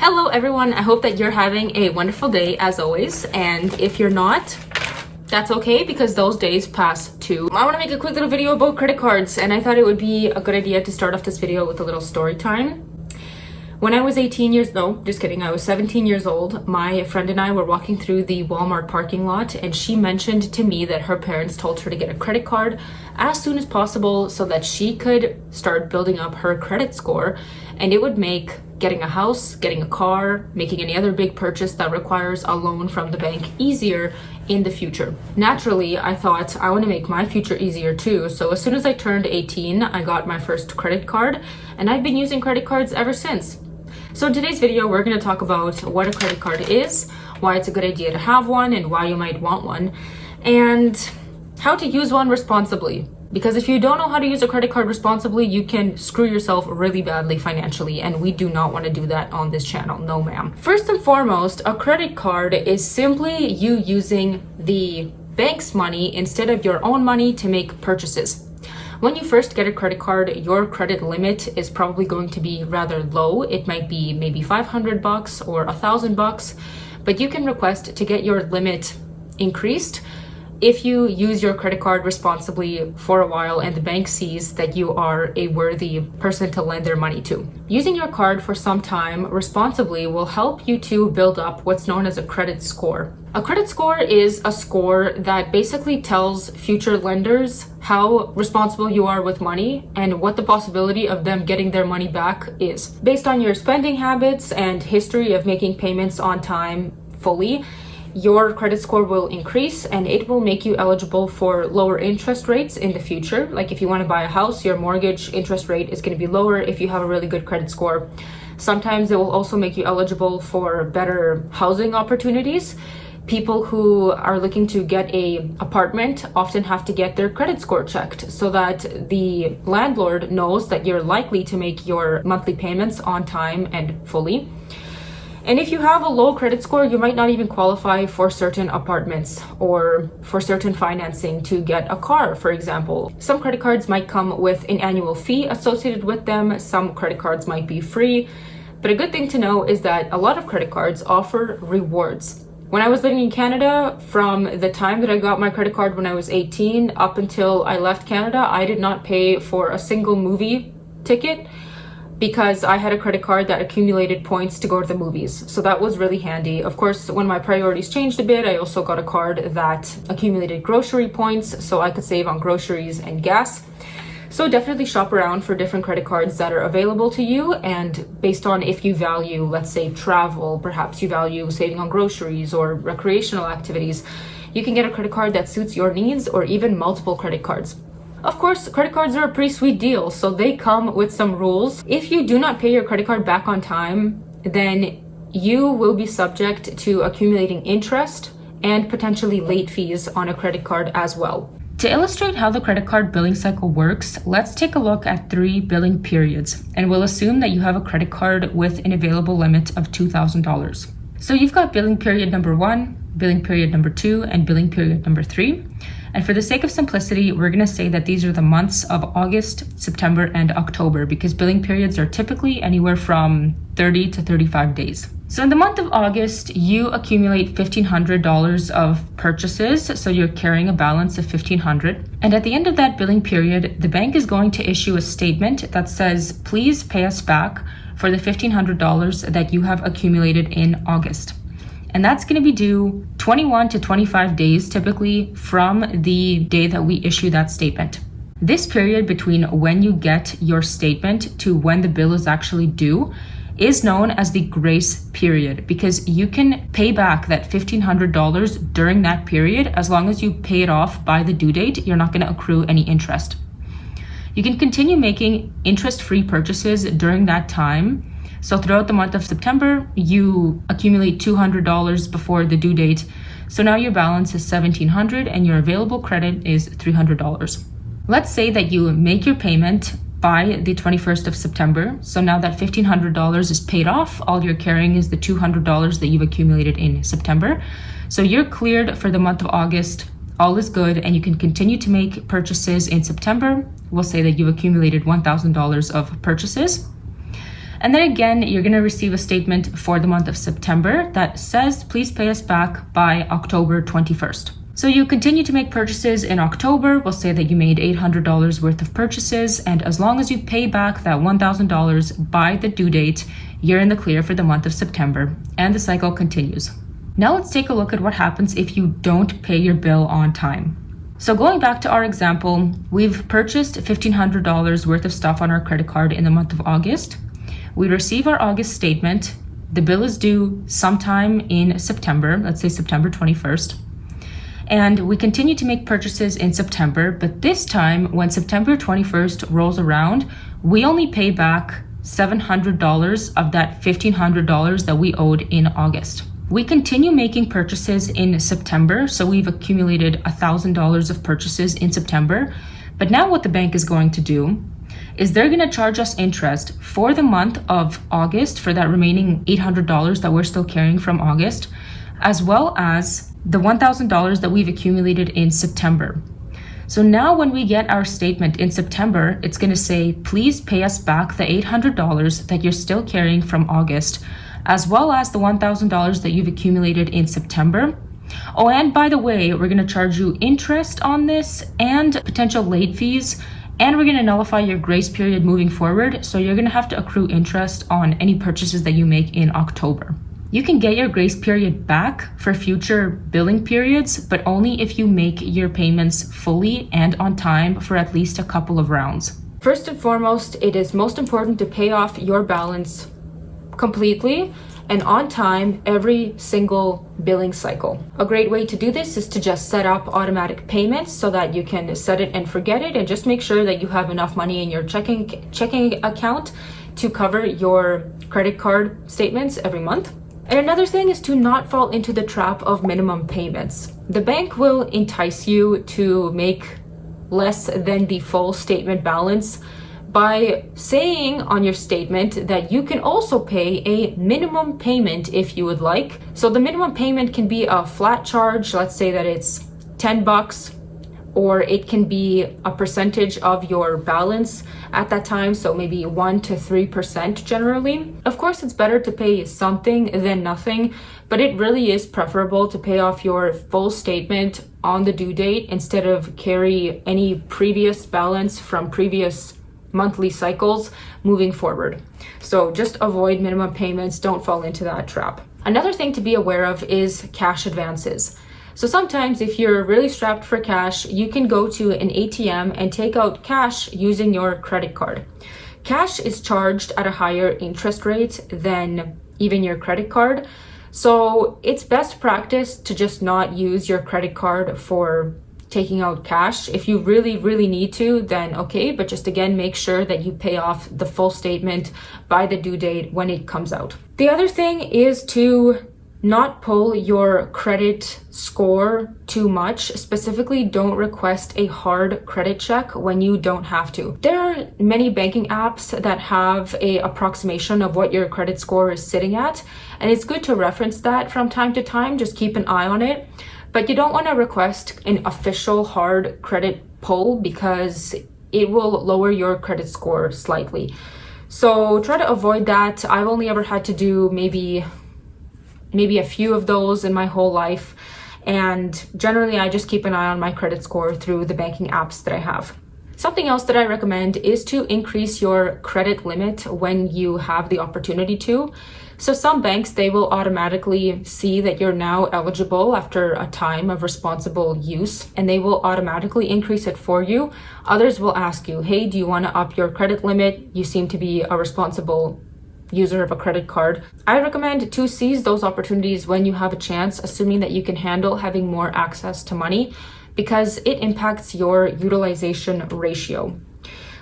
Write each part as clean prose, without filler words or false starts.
Hello everyone, I hope that you're having a wonderful day as always, and if you're not, that's okay because those days pass too. I want to make a quick little video about credit cards, and I thought it would be a good idea to start off this video with a little story time. When I was 17 years old, my friend and I were walking through the Walmart parking lot, and she mentioned to me that her parents told her to get a credit card as soon as possible so that she could start building up her credit score, and it would make getting a house, getting a car, making any other big purchase that requires a loan from the bank easier in the future. Naturally, I thought I want to make my future easier too, so as soon as I turned 18, I got my first credit card, and I've been using credit cards ever since. So in today's video, we're going to talk about what a credit card is, why it's a good idea to have one and why you might want one, and how to use one responsibly. Because if you don't know how to use a credit card responsibly, you can screw yourself really badly financially, and we do not want to do that on this channel. No ma'am. First and foremost, a credit card is simply you using the bank's money instead of your own money to make purchases. When you first get a credit card, your credit limit is probably going to be rather low. It might be maybe $500 or $1,000, but you can request to get your limit increased if you use your credit card responsibly for a while and the bank sees that you are a worthy person to lend their money to. Using your card for some time responsibly will help you to build up what's known as a credit score. A credit score is a score that basically tells future lenders how responsible you are with money and what the possibility of them getting their money back is. Based on your spending habits and history of making payments on time fully, your credit score will increase and it will make you eligible for lower interest rates in the future. Like if you want to buy a house, your mortgage interest rate is going to be lower if you have a really good credit score. Sometimes it will also make you eligible for better housing opportunities. People who are looking to get an apartment often have to get their credit score checked so that the landlord knows that you're likely to make your monthly payments on time and fully. And if you have a low credit score, you might not even qualify for certain apartments or for certain financing to get a car, for example. Some credit cards might come with an annual fee associated with them. Some credit cards might be free. But a good thing to know is that a lot of credit cards offer rewards. When I was living in Canada, from the time that I got my credit card when I was 18 up until I left Canada, I did not pay for a single movie ticket, because I had a credit card that accumulated points to go to the movies. So that was really handy. Of course, when my priorities changed a bit, I also got a card that accumulated grocery points so I could save on groceries and gas. So definitely shop around for different credit cards that are available to you, and based on if you value, let's say, travel, perhaps you value saving on groceries or recreational activities, you can get a credit card that suits your needs, or even multiple credit cards. Of course, credit cards are a pretty sweet deal, so they come with some rules. If you do not pay your credit card back on time, then you will be subject to accumulating interest and potentially late fees on a credit card as well. To illustrate how the credit card billing cycle works, let's take a look at 3 billing periods, and we'll assume that you have a credit card with an available limit of $2,000. So you've got billing period number 1, billing period number 2, and billing period number 3. And for the sake of simplicity, we're going to say that these are the months of August, September, and October, because billing periods are typically anywhere from 30 to 35 days. So in the month of August, you accumulate $1,500 of purchases, so you're carrying a balance of $1,500. And at the end of that billing period, the bank is going to issue a statement that says, please pay us back for the $1,500 that you have accumulated in August. And that's going to be due 21 to 25 days typically from the day that we issue that statement. This period between when you get your statement to when the bill is actually due is known as the grace period, because you can pay back that $1,500 during that period. As long as you pay it off by the due date, you're not going to accrue any interest. You can continue making interest-free purchases during that time. So throughout the month of September, you accumulate $200 before the due date. So now your balance is $1,700 and your available credit is $300. Let's say that you make your payment by the 21st of September. So now that $1,500 is paid off, all you're carrying is the $200 that you've accumulated in September. So you're cleared for the month of August. All is good, and you can continue to make purchases in September. We'll say that you've accumulated $1,000 of purchases. And then again, you're going to receive a statement for the month of September that says, please pay us back by October 21st. So you continue to make purchases in October. We'll say that you made $800 worth of purchases. And as long as you pay back that $1,000 by the due date, you're in the clear for the month of September. And the cycle continues. Now let's take a look at what happens if you don't pay your bill on time. So going back to our example, we've purchased $1,500 worth of stuff on our credit card in the month of August. We receive our August statement. The bill is due sometime in September, let's say September 21st. And we continue to make purchases in September, but this time when September 21st rolls around, we only pay back $700 of that $1,500 that we owed in August. We continue making purchases in September, so we've accumulated $1,000 of purchases in September. But now what the bank is going to do is they're going to charge us interest for the month of August for that remaining $800 that we're still carrying from August, as well as the $1,000 that we've accumulated in September. So now when we get our statement in September, it's going to say, please pay us back the $800 that you're still carrying from August, as well as the $1,000 that you've accumulated in September. Oh, and by the way, we're going to charge you interest on this and potential late fees, and we're going to nullify your grace period moving forward. So you're going to have to accrue interest on any purchases that you make in October. You can get your grace period back for future billing periods, but only if you make your payments fully and on time for at least a couple of rounds. First and foremost, it is most important to pay off your balance completely and on time every single billing cycle. A great way to do this is to just set up automatic payments so that you can set it and forget it, and just make sure that you have enough money in your checking account to cover your credit card statements every month. And another thing is to not fall into the trap of minimum payments. The bank will entice you to make less than the full statement balance by saying on your statement that you can also pay a minimum payment if you would like. So the minimum payment can be a flat charge. Let's say that it's $10, or it can be a percentage of your balance at that time. So maybe 1 to 3% generally. Of course, it's better to pay something than nothing, but it really is preferable to pay off your full statement on the due date instead of carry any previous balance from previous monthly cycles moving forward. So just avoid minimum payments. Don't fall into that trap. Another thing to be aware of is cash advances. So sometimes if you're really strapped for cash, you can go to an ATM and take out cash using your credit card. Cash is charged at a higher interest rate than even your credit card. So it's best practice to just not use your credit card for taking out cash. If you really need to, then okay, but just again, make sure that you pay off the full statement by the due date when it comes out. The other thing is to not pull your credit score too much. Specifically, don't request a hard credit check when you don't have to. There are many banking apps that have a approximation of what your credit score is sitting at, and it's good to reference that from time to time. Just keep an eye on it. But you don't want to request an official hard credit pull because it will lower your credit score slightly. So try to avoid that. I've only ever had to do maybe a few of those in my whole life. And generally, I just keep an eye on my credit score through the banking apps that I have. Something else that I recommend is to increase your credit limit when you have the opportunity to. So some banks, they will automatically see that you're now eligible after a time of responsible use, and they will automatically increase it for you. Others will ask you, hey, do you want to up your credit limit? You seem to be a responsible user of a credit card. I recommend to seize those opportunities when you have a chance, assuming that you can handle having more access to money, because it impacts your utilization ratio.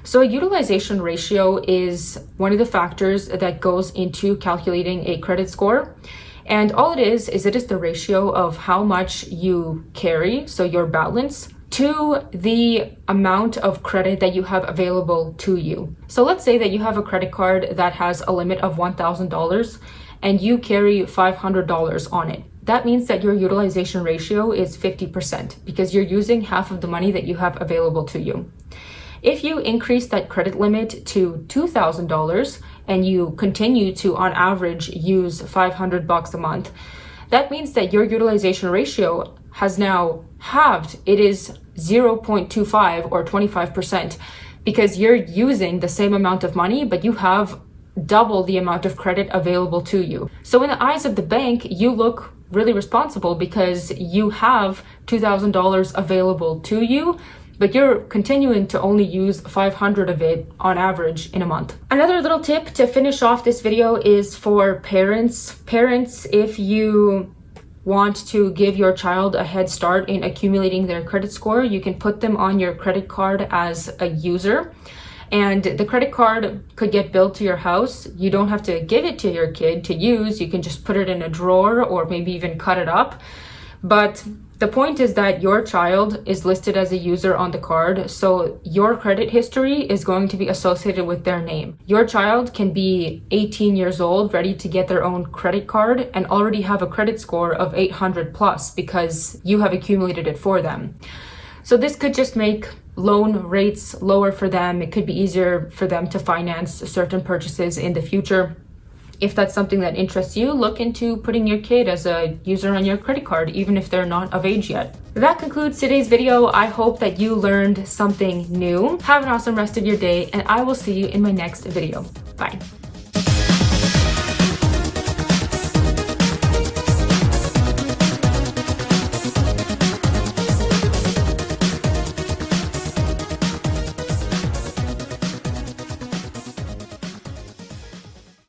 So a utilization ratio is one of the factors that goes into calculating a credit score. And all it is it is the ratio of how much you carry, so your balance, to the amount of credit that you have available to you. So let's say that you have a credit card that has a limit of $1,000 and you carry $500 on it. That means that your utilization ratio is 50% because you're using half of the money that you have available to you. If you increase that credit limit to $2,000 and you continue to on average use $500 a month, that means that your utilization ratio has now halved. It is 0.25 or 25%, because you're using the same amount of money, but you have double the amount of credit available to you. So in the eyes of the bank, you look really responsible because you have $2,000 available to you, but you're continuing to only use 500 of it on average in a month. Another little tip to finish off this video is for parents. Parents, if you want to give your child a head start in accumulating their credit score, you can put them on your credit card as a user. And the credit card could get billed to your house. You don't have to give it to your kid to use. You can just put it in a drawer or maybe even cut it up. But the point is that your child is listed as a user on the card, so your credit history is going to be associated with their name. Your child can be 18 years old, ready to get their own credit card, and already have a credit score of 800 plus because you have accumulated it for them. So this could just make loan rates lower for them. It could be easier for them to finance certain purchases in the future. If that's something that interests you, look into putting your kid as a user on your credit card, even if they're not of age yet. That concludes today's video. I hope that you learned something new. Have an awesome rest of your day, and I will see you in my next video. Bye.